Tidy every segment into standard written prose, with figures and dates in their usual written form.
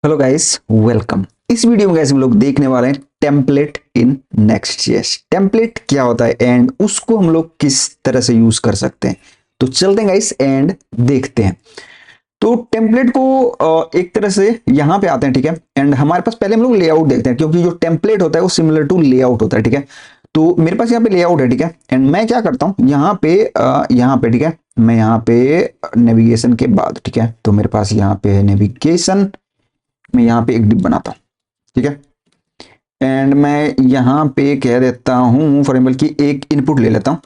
Hello guys, welcome. इस video में guys हम लोग देखने वाले हैं टेम्पलेट इन नेक्स्ट.js। टेम्पलेट क्या होता है एंड उसको हम लोग किस तरह से यूज कर सकते हैं। तो चलते हैं गाइस एंड देखते हैं। तो टेम्पलेट को एक तरह से यहाँ पे आते हैं, ठीक है। एंड हमारे पास पहले हम लोग लेआउट देखते हैं, क्योंकि जो टेम्पलेट होता है वो सिमिलर टू लेआउट होता है, ठीक है। तो मेरे पास यहाँ पे लेआउट है, ठीक है। एंड मैं क्या करता हूँ यहाँ पे ठीक है, मैं यहाँ पे नेविगेशन के बाद, ठीक है, तो मेरे पास यहाँ पे है नेविगेशन। मैं यहाँ पे एक डिप बनाता हूँ, ठीक है। एंड मैं यहाँ पे कह देता हूँ फॉर एग्जाम्पल की एक इनपुट ले लेता हूँ,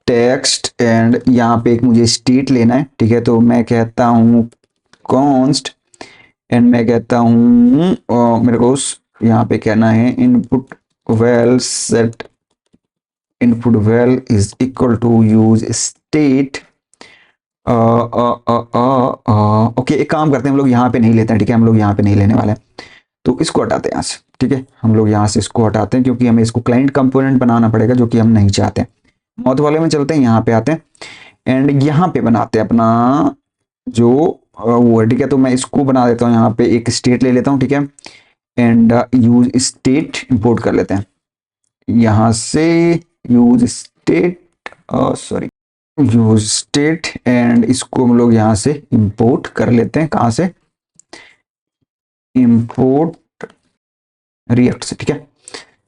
टेक्स्ट। एंड यहाँ पे एक मुझे स्टेट लेना है, ठीक है। तो मैं कहता हूँ कॉन्स्ट। एंड मैं कहता हूँ मेरे को यहाँ पे कहना है input well set input well is equal to use state. Okay, एक काम करते हैं, हम लोग यहाँ पे नहीं लेते हैं, ठीक है। हम लोग यहाँ पे नहीं लेने वाले हैं, तो इसको हटाते हैं यहाँ से, ठीक है। हम लोग यहाँ से इसको हटाते हैं क्योंकि हमें इसको क्लाइंट कंपोनेंट बनाना पड़ेगा, जो कि हम नहीं चाहते हैं। मौत वाले में चलते हैं, यहाँ पे आते हैं एंड यहाँ पे बनाते हैं अपना जो वो है, ठीक है। तो मैं इसको बना देता हूँ, यहाँ पे एक स्टेट ले लेता हूँ, ठीक है। एंड यूज स्टेट इंपोर्ट कर लेते हैं यहाँ से, use state sorry use state. And इसको हम लोग यहाँ से इंपोर्ट कर लेते हैं, कहाँ से, इंपोर्ट रिएक्ट से, ठीक है।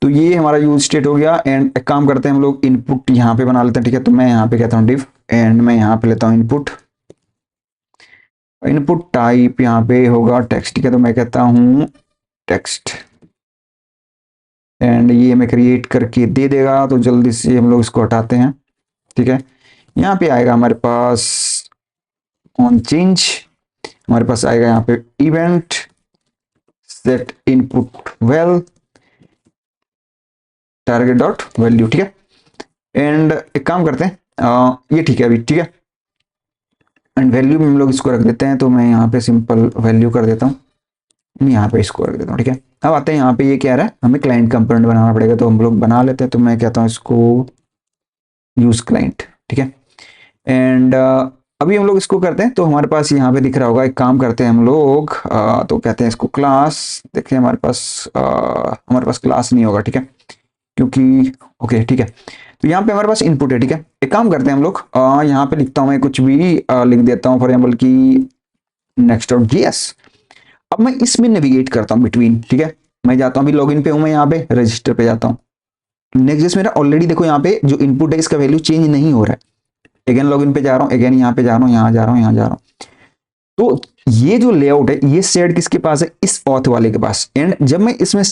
तो ये हमारा यूज स्टेट हो गया। एंड एक काम करते हैं, हम लोग इनपुट यहाँ पे बना लेते हैं, ठीक है। तो मैं यहाँ पे कहता हूँ डिफ एंड मैं यहाँ पे लेता हूँ इनपुट टाइप, यहाँ पे होगा टेक्स्ट, ठीक है। तो मैं कहता हूँ टेक्स्ट एंड ये मैं क्रिएट करके दे देगा। तो जल्दी से हम लोग इसको हटाते हैं, ठीक है। यहाँ पे आएगा हमारे पास ऑन चेंज, हमारे पास आएगा यहाँ पे event set input well target dot value, ठीक है। एंड एक काम करते हैं, ये ठीक है अभी, ठीक है। एंड वैल्यू में हम लोग इसको रख देते हैं, तो मैं यहाँ पे सिंपल वैल्यू कर देता हूँ, यहाँ पे इसको रख देता हूँ, ठीक है। अब आते हैं यहाँ पे, ये क्या रहा है, हमें क्लाइंट कंपोनेंट बनाना पड़ेगा, तो हम लोग बना लेते हैं। तो मैं कहता हूँ इसको यूज क्लाइंट, ठीक है। एंड अभी हम लोग इसको करते हैं, तो हमारे पास यहाँ पे दिख रहा होगा। एक काम करते हैं हम लोग, तो कहते हैं इसको क्लास। देखिए हमारे पास क्लास नहीं होगा, ठीक है, क्योंकि ओके ठीक है। तो यहाँ पे हमारे पास इनपुट है, ठीक है। एक काम करते हैं हम लोग, यहाँ पे लिखता हूँ मैं कुछ भी लिख देता हूँ, फॉर एग्जाम्पल की next.js। अब मैं इसमें नेविगेट करता हूँ बिटवीन, ठीक है। मैं जाता हूँ, अभी लॉगिन पे हूँ, मैं यहाँ पे रजिस्टर पे जाता हूँ। नेक्स्ट मेरा ऑलरेडी देखो यहाँ पे जो इनपुट है इसका वैल्यू चेंज नहीं हो रहा है। अगेन लॉगिन पे जा रहा हूँ, अगेन यहाँ पे जा रहा हूँ, यहाँ जा रहा हूँ, यहाँ जा रहा हूँ। तो ये जो लेआउट है ये शेयर्ड किसके पास है, इस ऑथ वाले के पास। एंड जब मैं इसमें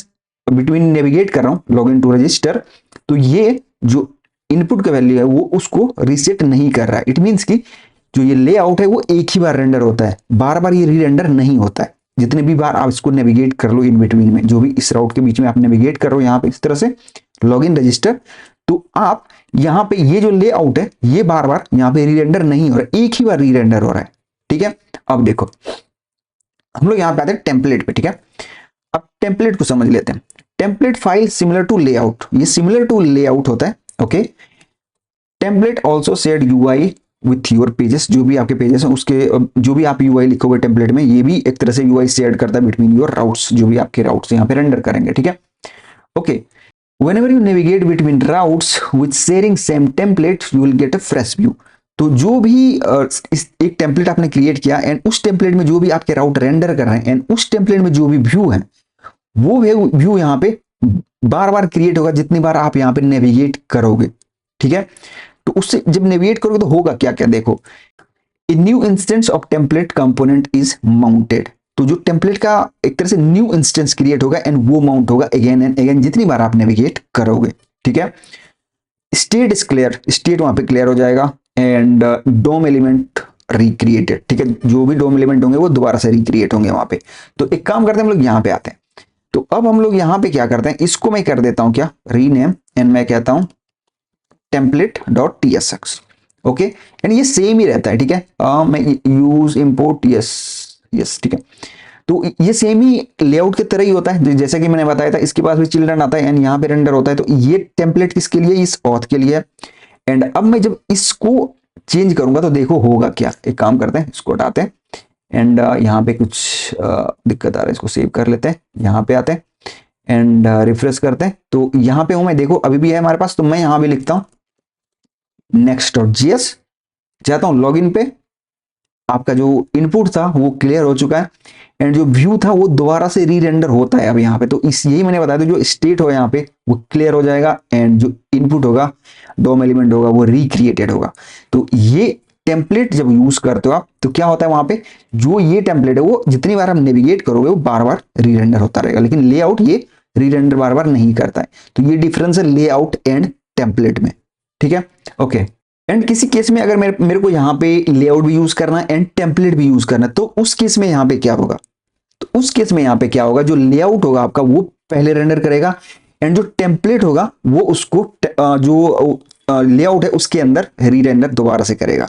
बिटवीन नेविगेट कर रहा हूँ लॉगिन टू रजिस्टर, तो ये जो इनपुट का वैल्यू है वो उसको रीसेट नहीं कर रहा है। इट मीन्स की जो ये लेआउट है वो एक ही बार रेंडर होता है, बार बार ये री रेंडर नहीं होता है। जितने भी बार आप इसको नेविगेट कर लो इन बिटवीन में, जो भी इस राउट के बीच में आप नेविगेट कर रहे हो यहाँ पे इस तरह से लॉगिन रजिस्टर, तो आप यहाँ पे ये जो लेआउट है ये बार बार यहाँ पे री रेंडर नहीं हो रहा है, एक ही बार री रेंडर हो रहा है, ठीक है। अब देखो हम लोग यहाँ पे आते हैं टेम्पलेट पे, ठीक है। अब टेम्पलेट को समझ लेते हैं। Template file similar to layout, ये सिमिलर टू लेआउट होता है, okay. Template also shared UI with your pages, जो भी आपके पेजेस हैं उसके जो भी आप यूआई लिखोगे टेम्पलेट में, ये भी एक तरह से यूआई शेयर करता है बिटवीन योर राउट्स, जो भी आपके राउट्स यहाँ पे रेंडर करेंगे, ठीक है। Okay, whenever you navigate between routes with sharing same template you will get a fresh view। तो जो भी इस एक टेम्पलेट आपने क्रिएट किया एंड उस टेम्पलेट में जो भी आपके राउट रेंडर कर रहे हैं एंड उस टेम्पलेट में जो भी व्यू है वो व्यू यहाँ पे बार बार क्रिएट होगा जितनी बार आप यहाँ पे नेविगेट करोगे, ठीक है। तो उससे जब नेविगेट करोगे तो होगा क्या क्या, देखो a new instance of template component is mounted. तो जो टेम्पलेट का एक तरह से न्यू इंस्टेंस क्रिएट होगा एंड वो माउंट होगा अगेन एंड अगेन जितनी बार आप नेविगेट करोगे, ठीक है। स्टेट इज क्लियर, स्टेट वहां पे क्लियर हो जाएगा। एंड डोम एलिमेंट रिक्रिएटेड, ठीक है, जो भी डोम एलिमेंट होंगे वो दोबारा से रिक्रिएट होंगे वहां पे। तो एक काम करते हैं हम लोग यहाँ पे आते हैं। तो अब हम लोग यहाँ पे क्या करते हैं, इसको मैं कर देता हूँ क्या, रीनेम, एंड मैं कहता हूँ template.tsx, ओके। एंड ये सेम ही रहता है, ठीक है। मैं यूज इंपोर्ट यस, ठीक है। तो ये सेम ही लेआउट की तरह ही होता है, जैसे कि मैंने बताया था, इसके पास भी चिल्ड्रन आता है एंड यहाँ पे रेंडर होता है। तो ये टेम्पलेट किसके लिए, इस ऑथ के लिए है। एंड अब मैं जब इसको चेंज करूंगा तो देखो होगा क्या, एक काम करते हैं इसको हटाते हैं एंड यहाँ पे कुछ दिक्कत आ रहा है, इसको सेव कर लेते हैं, यहाँ पे आते हैं एंड रिफ्रेश करते हैं। तो यहाँ पे हूं मैं, देखो अभी भी है हमारे पास, तो मैं यहाँ भी लिखता हूं next.js, जाता हूं लॉगिन पे, आपका जो इनपुट था वो क्लियर हो चुका है एंड जो व्यू था वो दोबारा से री रेंडर होता है अब यहाँ पे। तो इस यही मैंने बताया था, जो स्टेट हो यहाँ पे वो क्लियर हो जाएगा एंड जो इनपुट होगा, डोम एलिमेंट होगा, वो रिक्रिएटेड होगा। तो ये टेम्पलेट जब यूज करते हो आप, तो क्या होता है वहां पे, जो ये टेम्पलेट है वो जितनी बार आप नेविगेट करोगे वो बार बार री रेंडर होता रहेगा, लेकिन लेआउट ये री रेंडर बार बार नहीं करता है। तो ये डिफरेंस है लेआउट एंड टेम्पलेट में, ठीक है, ओके। एंड किसी केस में अगर मेरे को यहाँ पे लेआउट भी यूज करना है एंड टेम्पलेट भी यूज करना है, तो उस केस में यहाँ पे क्या होगा, तो उस केस में यहाँ पे क्या होगा, जो लेआउट होगा आपका वो पहले रेंडर करेगा एंड जो टेम्पलेट होगा वो उसको जो लेआउट है उसके अंदर री रेंडर दोबारा से करेगा,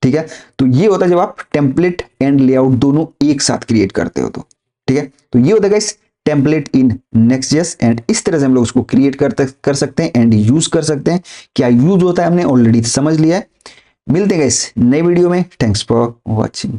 ठीक है। तो ये होता है जब आप टेम्पलेट एंड लेआउट दोनों एक साथ क्रिएट करते हो, तो ठीक है। तो ये होता है guys template in Next.js and इस तरह से हम लोग उसको क्रिएट कर सकते हैं एंड यूज कर सकते हैं। क्या यूज होता है हमने ऑलरेडी समझ लिया है। मिलते हैं गाइस नई वीडियो में, थैंक्स फॉर वॉचिंग।